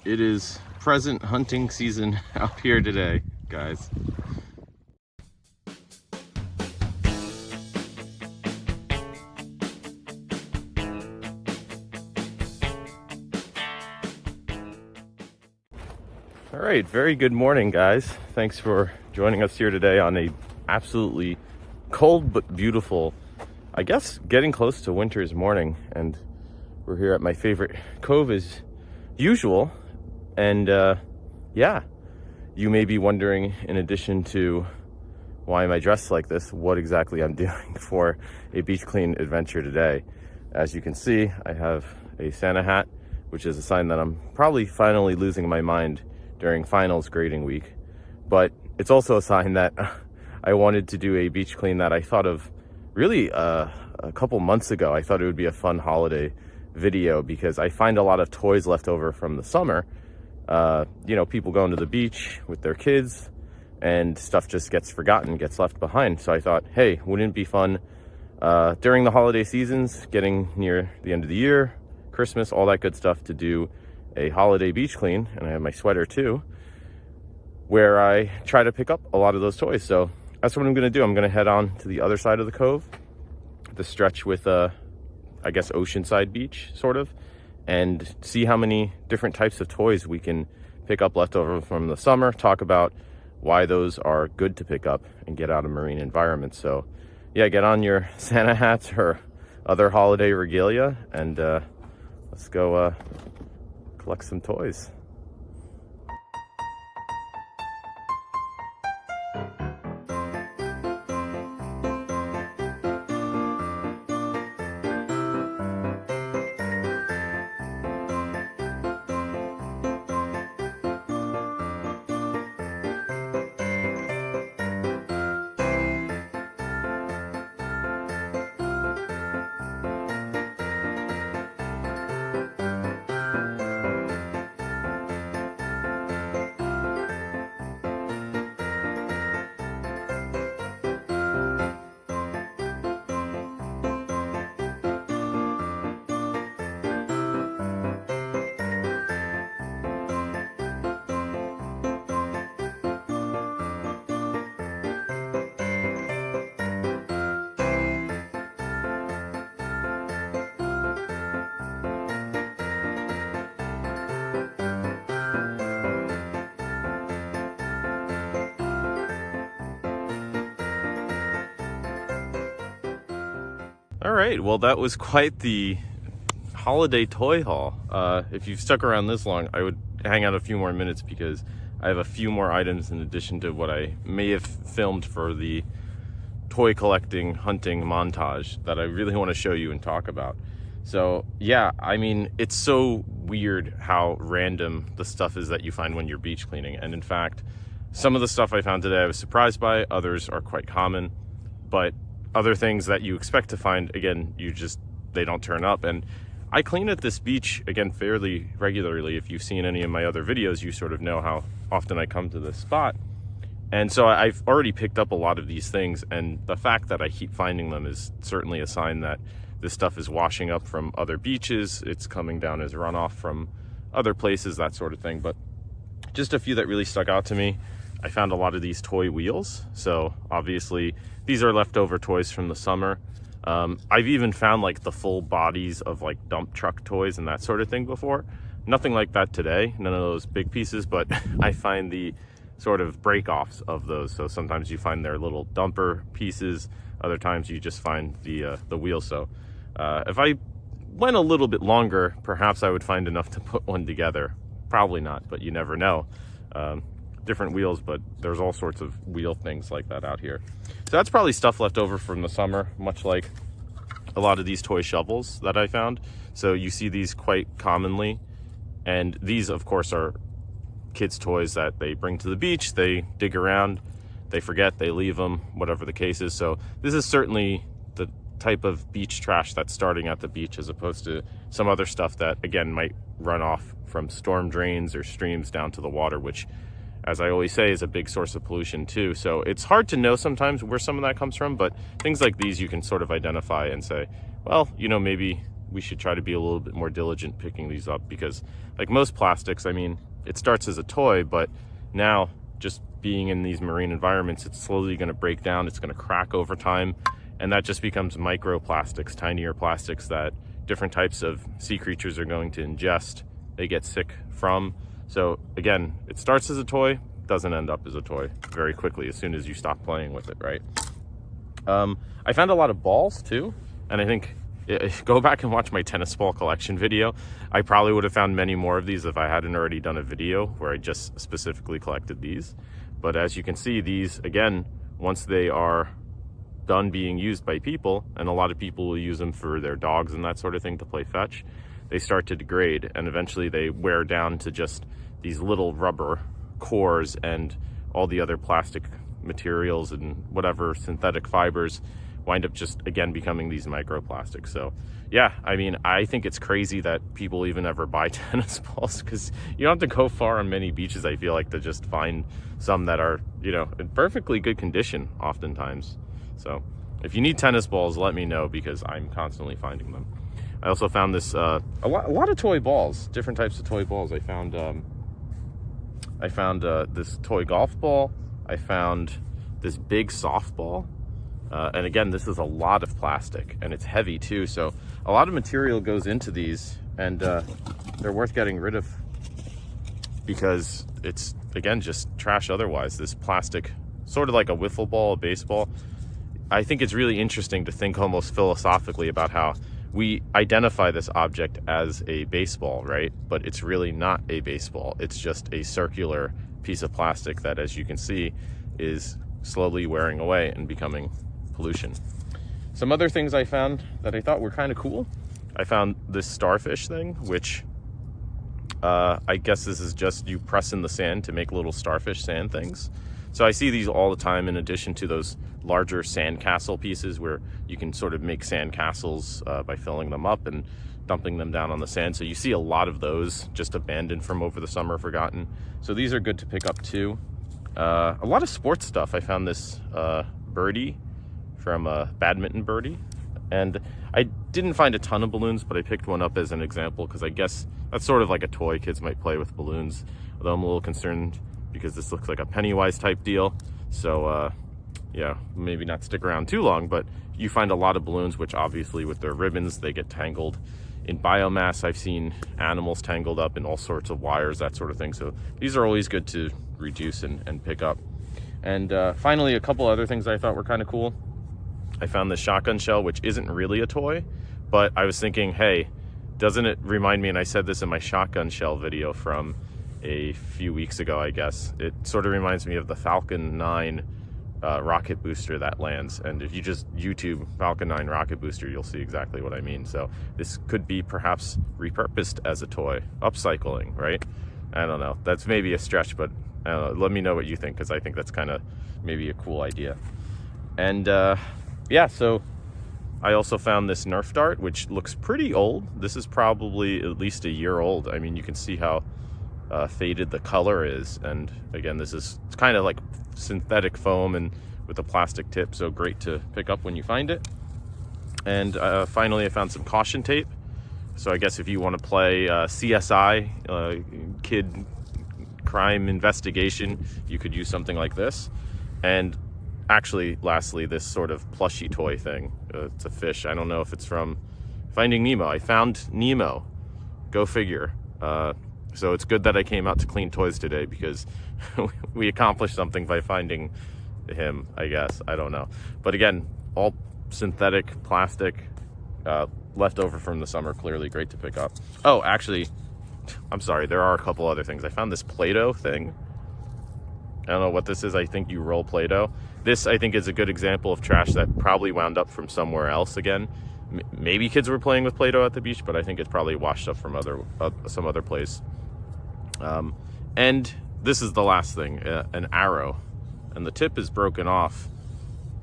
It is present hunting season out here today, guys. All right, very good morning, guys. Thanks for joining us here today on a absolutely cold but beautiful, I guess, getting close to winter's morning. And we're here at my favorite cove as usual. And yeah, you may be wondering, in addition to why am I dressed like this, what exactly I'm doing for a beach clean adventure today. As you can see, I have a Santa hat, which is a sign that I'm probably finally losing my mind during finals grading week. But it's also a sign that I wanted to do a beach clean that I thought of really a couple months ago. I thought it would be a fun holiday video because I find a lot of toys left over from the summer. You know, people going to the beach with their kids and stuff just gets forgotten, gets left behind. So I thought, hey, wouldn't it be fun during the holiday seasons, getting near the end of the year, Christmas, all that good stuff, to do a holiday beach clean. And I have my sweater too, where I try to pick up a lot of those toys. So that's what I'm going to do. I'm going to head on to the other side of the cove, the stretch with I guess Oceanside Beach, sort of, and see how many different types of toys we can pick up left over from the summer, talk about why those are good to pick up and get out of marine environments. So yeah, get on your Santa hats or other holiday regalia and let's go collect some toys. All right, well, that was quite the holiday toy haul. If you've stuck around this long, I would hang out a few more minutes because I have a few more items in addition to what I may have filmed for the toy collecting hunting montage that I really want to show you and talk about. So yeah, I mean, it's so weird how random the stuff is that you find when you're beach cleaning. And in fact, some of the stuff I found today I was surprised by, others are quite common, but other things that you expect to find, again, they don't turn up. And I clean at this beach, again, fairly regularly. If you've seen any of my other videos, you sort of know how often I come to this spot. And so I've already picked up a lot of these things, and the fact that I keep finding them is certainly a sign that this stuff is washing up from other beaches. It's coming down as runoff from other places, that sort of thing. But just a few that really stuck out to me. I found a lot of these toy wheels. So obviously these are leftover toys from the summer. I've even found like the full bodies of like dump truck toys and that sort of thing before. Nothing like that today, none of those big pieces, but I find the sort of break-offs of those. So sometimes you find their little dumper pieces, other times you just find the wheel. So if I went a little bit longer, perhaps I would find enough to put one together. Probably not, but you never know. Different wheels, but there's all sorts of wheel things like that out here. So that's probably stuff left over from the summer, much like a lot of these toy shovels that I found. So you see these quite commonly, and these of course are kids' toys that they bring to the beach. They dig around, they forget, they leave them, whatever the case is. So this is certainly the type of beach trash that's starting at the beach, as opposed to some other stuff that again might run off from storm drains or streams down to the water, which, as I always say, is a big source of pollution too. So it's hard to know sometimes where some of that comes from, but things like these you can sort of identify and say, well, you know, maybe we should try to be a little bit more diligent picking these up, because like most plastics, I mean, it starts as a toy, but now just being in these marine environments, it's slowly going to break down, it's going to crack over time, and that just becomes microplastics, tinier plastics that different types of sea creatures are going to ingest, they get sick from. So again, it starts as a toy, doesn't end up as a toy very quickly as soon as you stop playing with it, right? I found a lot of balls too, and I think go back and watch my tennis ball collection video. I probably would have found many more of these if I hadn't already done a video where I just specifically collected these. But as you can see, these, again, once they are done being used by people, and a lot of people will use them for their dogs and that sort of thing to play fetch, they start to degrade, and eventually they wear down to just these little rubber cores, and all the other plastic materials and whatever synthetic fibers wind up just, again, becoming these microplastics. So yeah, I mean, I think it's crazy that people even ever buy tennis balls, because you don't have to go far on many beaches, I feel like, to just find some that are, you know, in perfectly good condition oftentimes. So if you need tennis balls, let me know, because I'm constantly finding them. I also found this a lot of toy balls, different types of toy balls. I found this toy golf ball. I found this big softball. And again, this is a lot of plastic, and it's heavy too. So a lot of material goes into these, and they're worth getting rid of, because it's, again, just trash otherwise. This plastic, sort of like a wiffle ball, a baseball. I think it's really interesting to think almost philosophically about how we identify this object as a baseball, right? But it's really not a baseball. It's just a circular piece of plastic that, as you can see, is slowly wearing away and becoming pollution. Some other things I found that I thought were kind of cool. I found this starfish thing, which I guess this is just you press in the sand to make little starfish sand things. So I see these all the time, in addition to those larger sandcastle pieces where you can sort of make sandcastles by filling them up and dumping them down on the sand. So you see a lot of those just abandoned from over the summer, forgotten. So these are good to pick up too. A lot of sports stuff. I found this birdie from Badminton Birdie, and I didn't find a ton of balloons, but I picked one up as an example, because I guess that's sort of like a toy. Kids might play with balloons, although I'm a little concerned because this looks like a Pennywise type deal. So yeah, maybe not stick around too long, but you find a lot of balloons, which obviously with their ribbons, they get tangled in biomass. I've seen animals tangled up in all sorts of wires, that sort of thing. So these are always good to reduce and pick up. And finally, a couple other things I thought were kind of cool. I found this shotgun shell, which isn't really a toy, but I was thinking, hey, doesn't it remind me, and I said this in my shotgun shell video from a few weeks ago, I guess, it sort of reminds me of the Falcon 9 rocket booster that lands. And if you just YouTube Falcon 9 rocket booster, you'll see exactly what I mean. So this could be perhaps repurposed as a toy, upcycling, right? I don't know, that's maybe a stretch, but let me know what you think, because I think that's kind of maybe a cool idea. And yeah, so I also found this Nerf dart, which looks pretty old. This is probably at least a year old. I mean, you can see how faded the color is, and again, it's kind of like synthetic foam and with a plastic tip, so great to pick up when you find it. And finally, I found some caution tape. So I guess if you want to play CSI, kid crime investigation, you could use something like this. And actually, lastly, this sort of plushy toy thing. It's a fish. I don't know if it's from Finding Nemo. I found Nemo. Go figure. So it's good that I came out to Clean Toys today, because we accomplished something by finding him, I guess. I don't know. But again, all synthetic plastic, left over from the summer. Clearly great to pick up. Oh, actually, I'm sorry. There are a couple other things. I found this Play-Doh thing. I don't know what this is. I think you roll Play-Doh. This, I think, is a good example of trash that probably wound up from somewhere else again. Maybe kids were playing with Play-Doh at the beach, but I think it's probably washed up from some other place. And this is the last thing, an arrow. And the tip is broken off.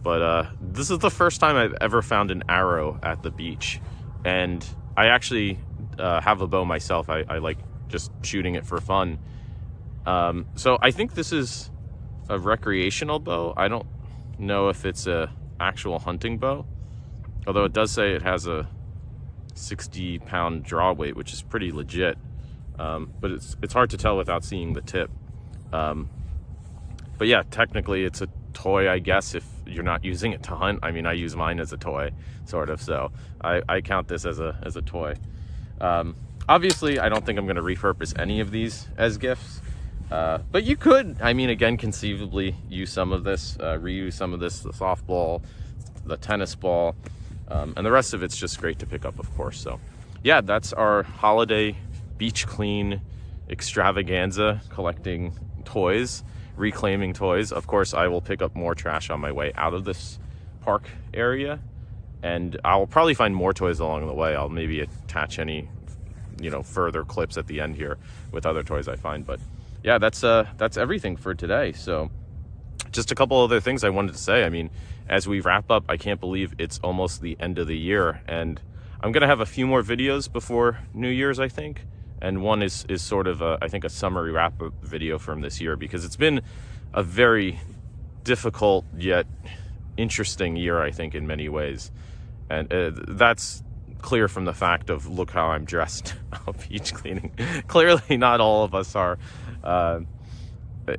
But this is the first time I've ever found an arrow at the beach. And I actually have a bow myself. I like just shooting it for fun. So I think this is a recreational bow. I don't know if it's a actual hunting bow, although it does say it has a 60-pound draw weight, which is pretty legit. But it's hard to tell without seeing the tip. But yeah, technically it's a toy, I guess, if you're not using it to hunt. I mean, I use mine as a toy, sort of, so I count this as a toy. Obviously, I don't think I'm going to repurpose any of these as gifts, but you could, I mean, again, conceivably use some of this, reuse some of this, the softball, the tennis ball, and the rest of it's just great to pick up, of course. So yeah, that's our holiday beach clean extravaganza, collecting toys, reclaiming toys. Of course, I will pick up more trash on my way out of this park area, and I'll probably find more toys along the way. I'll maybe attach any, further clips at the end here with other toys I find. But yeah, that's everything for today. So just a couple other things I wanted to say. I mean, as we wrap up, I can't believe it's almost the end of the year, and I'm gonna have a few more videos before New Year's, I think. And one is sort of I think a summary wrap-up video from this year, because it's been a very difficult yet interesting year, I think, in many ways. And that's clear from the fact of, look how I'm dressed beach cleaning. Clearly not all of us are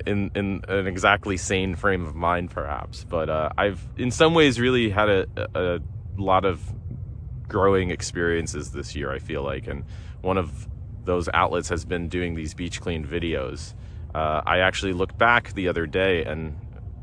in an exactly sane frame of mind, perhaps. But I've in some ways really had a lot of growing experiences this year, I feel like. And one of those outlets has been doing these beach clean videos. I actually looked back the other day and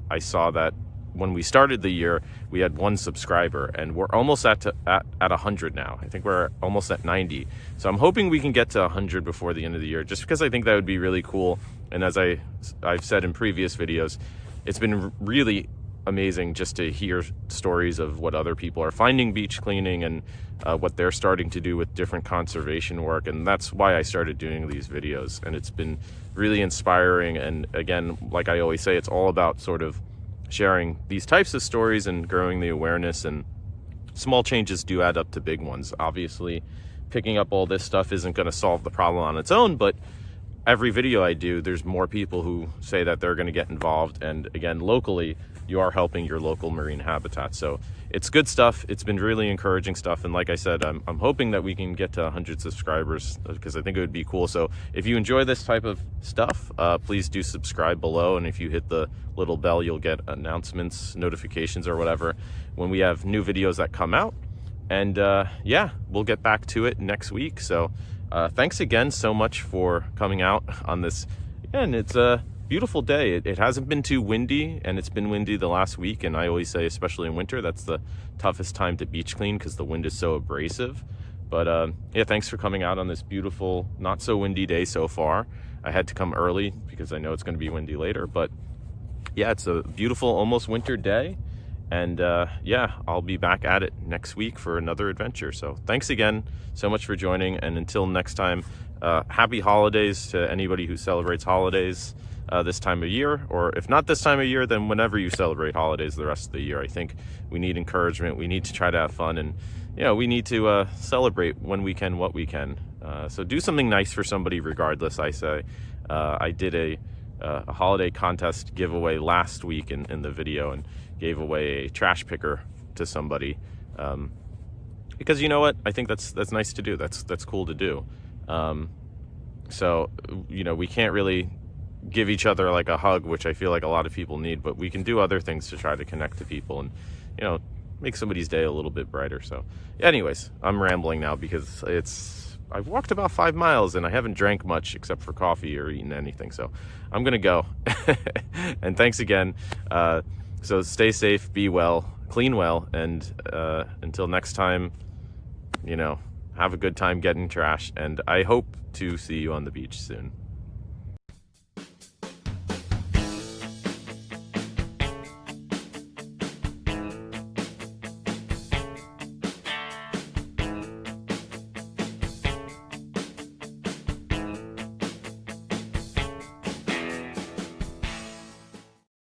I saw that when we started the year, we had 1 subscriber, and we're almost at 100 now. I think we're almost at 90. So I'm hoping we can get to 100 before the end of the year, just because I think that would be really cool. And as I've said in previous videos, it's been really amazing just to hear stories of what other people are finding beach cleaning, and what they're starting to do with different conservation work. And that's why I started doing these videos, and it's been really inspiring. And again, like I always say, it's all about sort of sharing these types of stories and growing the awareness, and small changes do add up to big ones. Obviously, picking up all this stuff isn't going to solve the problem on its own, but every video I do, there's more people who say that they're going to get involved. And again, locally, you are helping your local marine habitat. So it's good stuff. It's been really encouraging stuff. And like I said, I'm hoping that we can get to 100 subscribers, because I think it would be cool. So if you enjoy this type of stuff, please do subscribe below. And if you hit the little bell, you'll get announcements, notifications, or whatever when we have new videos that come out. And yeah, we'll get back to it next week. So thanks again so much for coming out on this. Again, it's a beautiful day. It hasn't been too windy, and it's been windy the last week. And I always say, especially in winter, that's the toughest time to beach clean because the wind is so abrasive. But yeah, thanks for coming out on this beautiful, not so windy day so far. I had to come early because I know it's going to be windy later. But yeah, it's a beautiful, almost winter day. And yeah, I'll be back at it next week for another adventure. So thanks again so much for joining. And until next time, happy holidays to anybody who celebrates holidays this time of year. Or if not this time of year, then whenever you celebrate holidays the rest of the year. I think we need encouragement. We need to try to have fun. And, we need to celebrate when we can, what we can. So do something nice for somebody regardless, I say. I did a holiday contest giveaway last week in the video, and gave away a trash picker to somebody, because you know what, I think that's nice to do. That's cool to do. So we can't really give each other like a hug, which I feel like a lot of people need, but we can do other things to try to connect to people and make somebody's day a little bit brighter. So anyways, I'm rambling now because I've walked about 5 miles and I haven't drank much except for coffee or eaten anything. So I'm gonna go. And thanks again. So stay safe, be well, clean well, and until next time, have a good time getting trash, and I hope to see you on the beach soon.